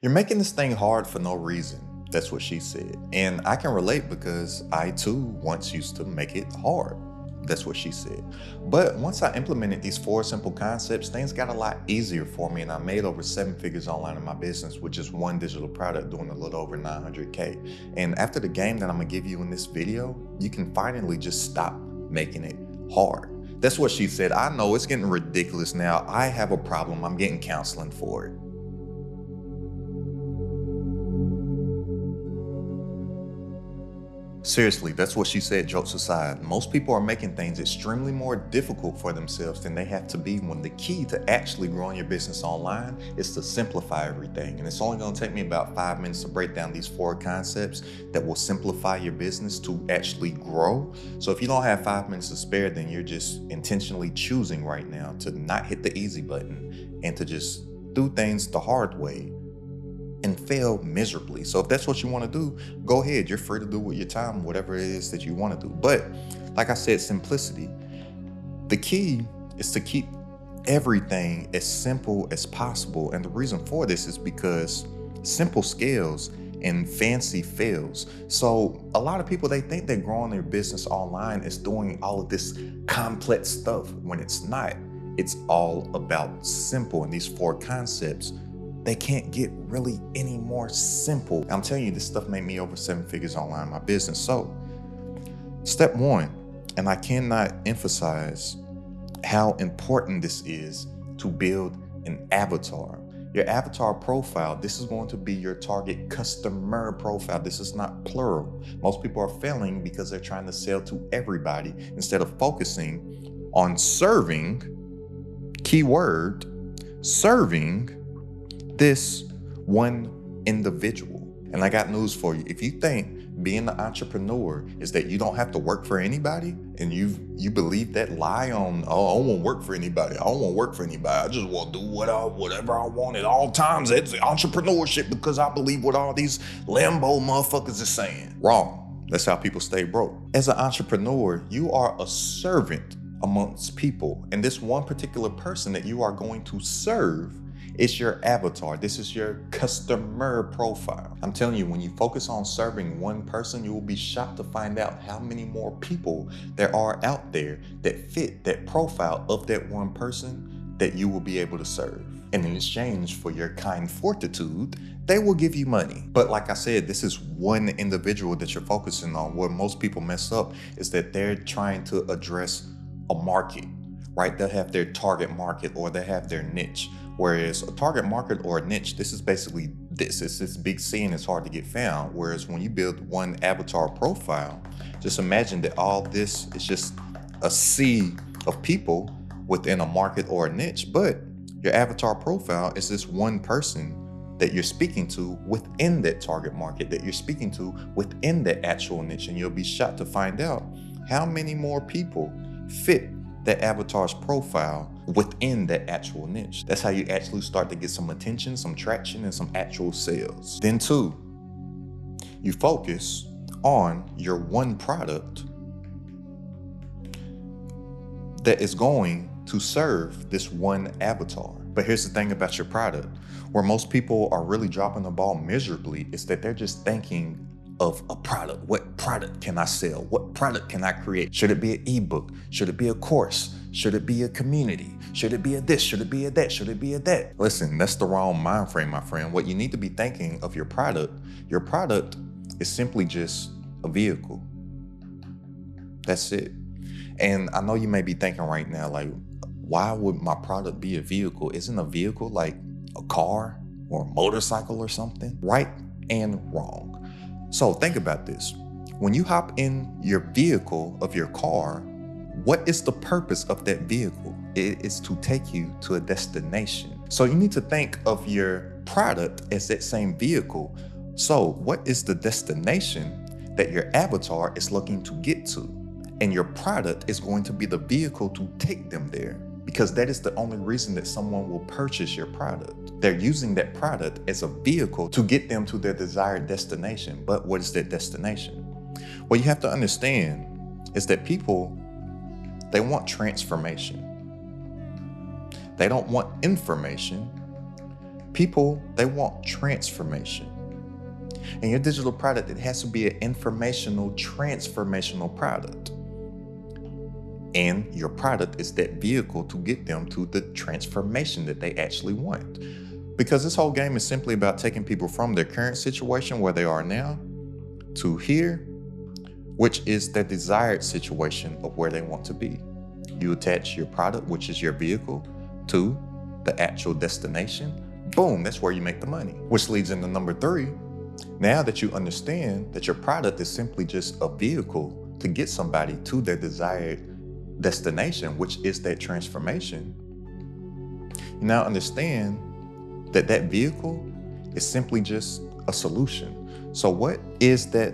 You're making this thing hard for no reason. That's what she said. And I can relate because I too once used to make it hard. That's what she said. But once I implemented these four simple concepts, things got a lot easier for me. And I made over 7 figures online in my business, which is one digital product doing a little over 900K. And after the game that I'm gonna give you in this video, you can finally just stop making it hard. That's what she said. I know it's getting ridiculous now. I have a problem. I'm getting counseling for it. Seriously, that's what she said, jokes aside. Most people are making things extremely more difficult for themselves than they have to be, when the key to actually growing your business online is to simplify everything. And it's only gonna take me about 5 minutes to break down these four concepts that will simplify your business to actually grow. So if you don't have 5 minutes to spare, then you're just intentionally choosing right now to not hit the easy button and to just do things the hard way and fail miserably. So if that's what you want to do, go ahead. You're free to do with your time, whatever it is that you want to do. But like I said, simplicity. The key is to keep everything as simple as possible. And the reason for this is because simple scales and fancy fails. So a lot of people, they think that growing their business online is doing all of this complex stuff when it's not. It's all about simple. And these four concepts, they can't get really any more simple. I'm telling you, this stuff made me over 7 figures online in my business. So step one, and I cannot emphasize how important this is, to build an avatar. Your avatar profile, this is going to be your target customer profile. This is not plural. Most people are failing because they're trying to sell to everybody instead of focusing on serving, keyword, serving this one individual. And I got news for you. If you think being an entrepreneur is that you don't have to work for anybody, and you believe that lie on, oh, I don't want to work for anybody. I don't want to work for anybody. I just want to do whatever I want at all times. It's entrepreneurship because I believe what all these Lambo motherfuckers are saying. Wrong. That's how people stay broke. As an entrepreneur, you are a servant amongst people. And this one particular person that you are going to serve, it's your avatar. This is your customer profile. I'm telling you, when you focus on serving one person, you will be shocked to find out how many more people there are out there that fit that profile of that one person that you will be able to serve. And in exchange for your kind fortitude, they will give you money. But like I said, this is one individual that you're focusing on. Where most people mess up is that they're trying to address a market, right? They'll have their target market or they have their niche. Whereas a target market or a niche, this is basically this. It's this big sea and it's hard to get found. Whereas when you build one avatar profile, just imagine that all this is just a sea of people within a market or a niche. But your avatar profile is this one person that you're speaking to within that target market, that you're speaking to within that actual niche. And you'll be shocked to find out how many more people fit that avatar's profile within that actual niche. That's how you actually start to get some attention, some traction, and some actual sales. Then two, you focus on your one product that is going to serve this one avatar. But here's the thing about your product, where most people are really dropping the ball miserably, is that they're just thinking of a product. What product can I sell? What product can I create? Should it be an ebook? Should it be a course? Should it be a community? Should it be a this? Should it be a that? Should it be a that? Listen, that's the wrong mind frame, my friend. What you need to be thinking of your product is simply just a vehicle. That's it. And I know you may be thinking right now, like, why would my product be a vehicle? Isn't a vehicle like a car or a motorcycle or something? Right and wrong. So think about this. When you hop in your vehicle of your car, what is the purpose of that vehicle? It is to take you to a destination. So you need to think of your product as that same vehicle. So what is the destination that your avatar is looking to get to? And your product is going to be the vehicle to take them there, because that is the only reason that someone will purchase your product. They're using that product as a vehicle to get them to their desired destination. But what is that destination? What you have to understand is that people, they want transformation. They don't want information. People, they want transformation. And your digital product, it has to be an informational, transformational product. And your product is that vehicle to get them to the transformation that they actually want. Because this whole game is simply about taking people from their current situation where they are now to here, which is their desired situation of where they want to be. You attach your product, which is your vehicle, to the actual destination. Boom, that's where you make the money. Which leads into number 3. Now that you understand that your product is simply just a vehicle to get somebody to their desired destination, which is that transformation, you now understand that that vehicle is simply just a solution. So what is that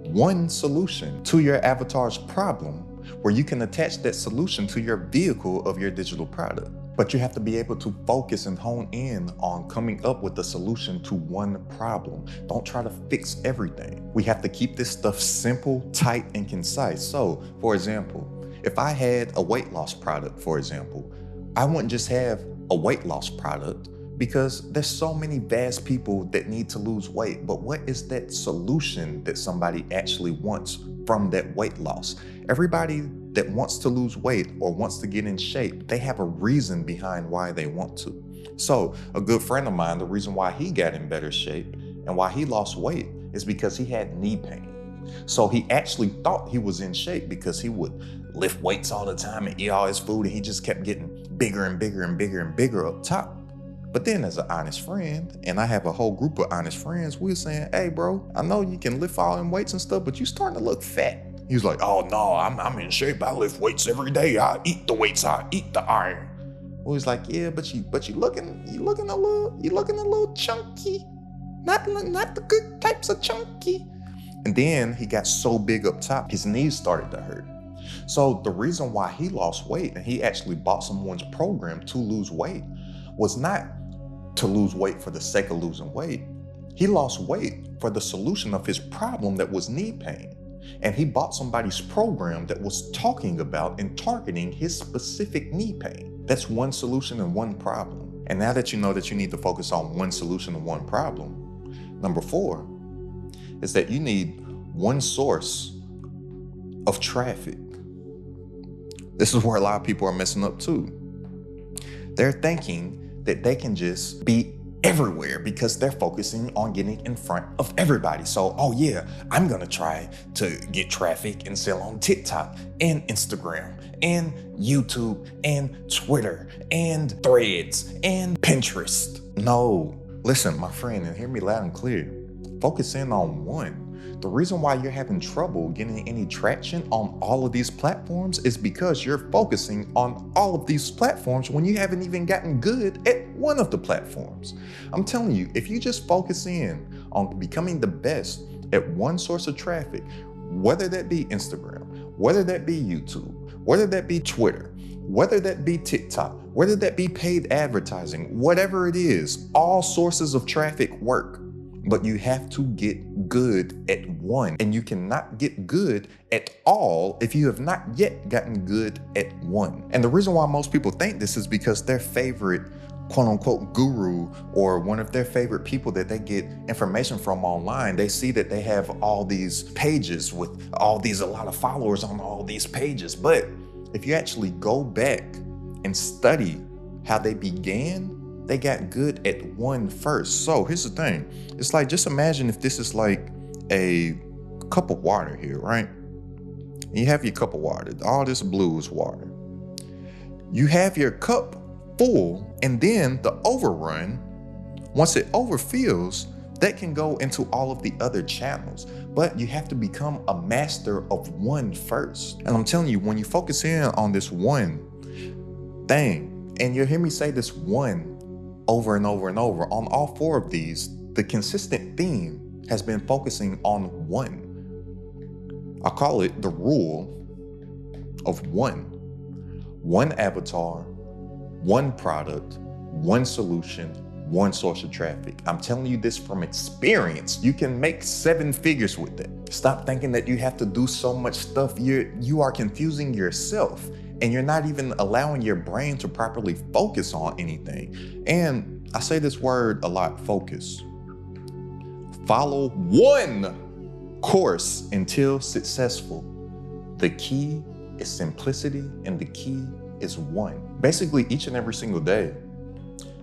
one solution to your avatar's problem where you can attach that solution to your vehicle of your digital product? But you have to be able to focus and hone in on coming up with a solution to one problem. Don't try to fix everything. We have to keep this stuff simple, tight, and concise. So, for example, if I had a weight loss product, for example, I wouldn't just have a weight loss product because there's so many vast people that need to lose weight. But what is that solution that somebody actually wants from that weight loss? Everybody that wants to lose weight or wants to get in shape, they have a reason behind why they want to. So a good friend of mine, the reason why he got in better shape and why he lost weight is because he had knee pain. So he actually thought he was in shape because he would lift weights all the time and eat all his food, and he just kept getting bigger and bigger and bigger and bigger up top. But then as an honest friend, and I have a whole group of honest friends, we were saying, hey bro, I know you can lift all them weights and stuff, but you starting to look fat. He was like, oh no, I'm in shape. I lift weights every day. I eat the weights, I eat the iron. We was like, yeah, but you looking a little chunky. Not the good types of chunky. And then he got so big up top, his knees started to hurt. So the reason why he lost weight and he actually bought someone's program to lose weight was not to lose weight for the sake of losing weight. He lost weight for the solution of his problem that was knee pain. And he bought somebody's program that was talking about and targeting his specific knee pain. That's one solution and one problem. And now that you know that you need to focus on one solution and one problem, number 4 is that you need one source of traffic. This is where a lot of people are messing up too. They're thinking that they can just be everywhere because they're focusing on getting in front of everybody. So, oh yeah, I'm gonna try to get traffic and sell on TikTok and Instagram and YouTube and Twitter and Threads and Pinterest. No, listen, my friend, and hear me loud and clear. Focus in on one. The reason why you're having trouble getting any traction on all of these platforms is because you're focusing on all of these platforms when you haven't even gotten good at one of the platforms. I'm telling you, if you just focus in on becoming the best at one source of traffic, whether that be Instagram, whether that be YouTube, whether that be Twitter, whether that be TikTok, whether that be paid advertising, whatever it is, all sources of traffic work. But you have to get good at one, and you cannot get good at all if you have not yet gotten good at one. And the reason why most people think this is because their favorite quote unquote guru or one of their favorite people that they get information from online, they see that they have all these pages with a lot of followers on all these pages. But if you actually go back and study how they began, they got good at one first. So here's the thing. It's like, just imagine if this is like a cup of water here, right? And you have your cup of water. All this blue is water. You have your cup full, and then the overrun, once it overfills, that can go into all of the other channels. But you have to become a master of one first. And I'm telling you, when you focus in on this one thing, and you'll hear me say this one over and over and over, on all 4 of these, the consistent theme has been focusing on one. I call it the rule of one. One avatar, one product, one solution, one source of traffic. I'm telling you this from experience. You can make 7 figures with it. Stop thinking that you have to do so much stuff. You are confusing yourself, and you're not even allowing your brain to properly focus on anything. And I say this word a lot, focus. Follow one course until successful. The key is simplicity, and the key is one. Basically, each and every single day,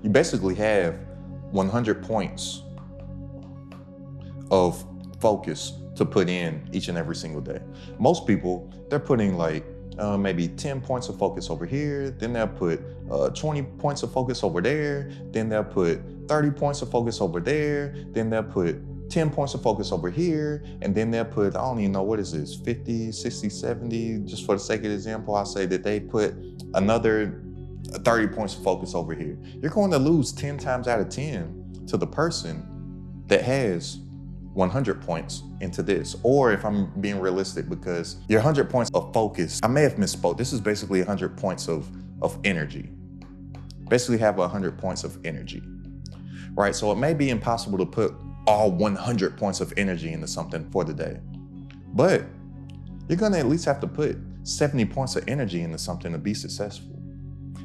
you basically have 100 points of focus to put in each and every single day. Most people, they're putting like maybe 10 points of focus over here, then they'll put 20 points of focus over there, then they'll put 30 points of focus over there, then they'll put 10 points of focus over here, and then they'll put, I don't even know, what is this, 50, 60, 70, just for the sake of example, I say that they put another 30 points of focus over here. You're going to lose 10 times out of 10 to the person that has 100 points into this. Or if I'm being realistic, because your 100 points of focus, I may have misspoke. This is basically 100 points of energy. Basically have 100 points of energy, right? So it may be impossible to put all 100 points of energy into something for the day, but you're gonna at least have to put 70 points of energy into something to be successful.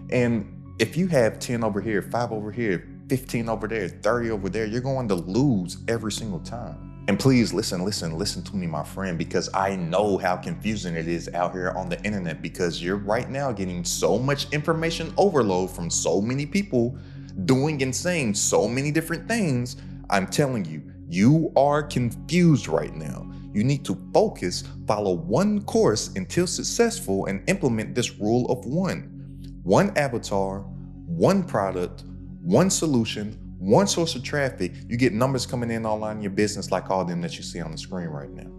And if you have 10 over here, 5 over here, 15 over there, 30 over there, you're going to lose every single time. And please listen to me, my friend, because I know how confusing it is out here on the internet, because you're right now getting so much information overload from so many people doing and saying so many different things. I'm telling you, you are confused right now. You need to focus, follow one course until successful, and implement this rule of one. One avatar, one product, one solution, one source of traffic. You get numbers coming in online in your business like all them that you see on the screen right now.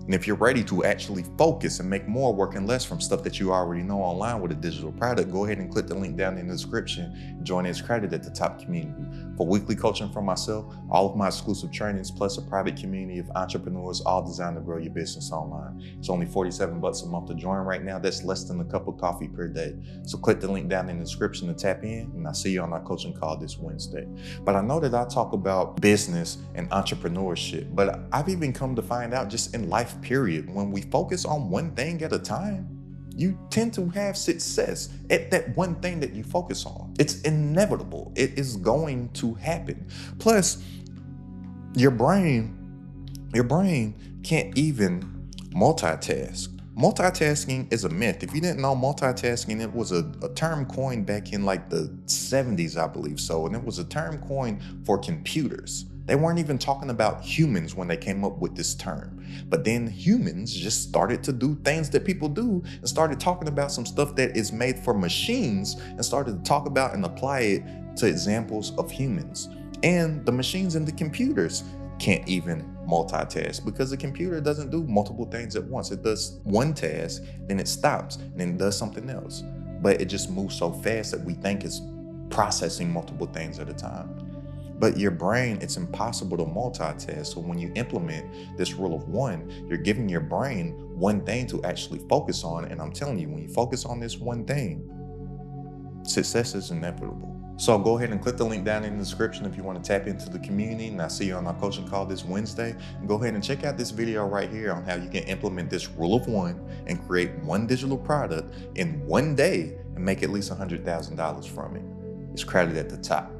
And if you're ready to actually focus and make more working less from stuff that you already know online with a digital product, go ahead and click the link down in the description and join It's Credited at the top community. For weekly coaching from myself, all of my exclusive trainings, plus a private community of entrepreneurs, all designed to grow your business online. It's only $47 a month to join right now. That's less than a cup of coffee per day. So click the link down in the description to tap in, and I'll see you on our coaching call this Wednesday. But I know that I talk about business and entrepreneurship, but I've even come to find out just in life, period, when we focus on one thing at a time, you tend to have success at that one thing that you focus on. It's inevitable. It is going to happen. Plus, your brain can't even multitask. Multitasking is a myth. If you didn't know, multitasking, it was a term coined back in like the 70s, I believe so. And it was a term coined for computers. They weren't even talking about humans when they came up with this term. But then humans just started to do things that people do and started talking about some stuff that is made for machines and started to talk about and apply it to examples of humans. And the machines and the computers can't even multitask, because the computer doesn't do multiple things at once. It does one task, then it stops, and then it does something else. But it just moves so fast that we think it's processing multiple things at a time. But your brain, it's impossible to multitask. So when you implement this rule of one, you're giving your brain one thing to actually focus on. And I'm telling you, when you focus on this one thing, success is inevitable. So go ahead and click the link down in the description if you want to tap into the community. And I'll see you on our coaching call this Wednesday. And go ahead and check out this video right here on how you can implement this rule of one and create one digital product in one day and make at least $100,000 from it. It's credited at the top.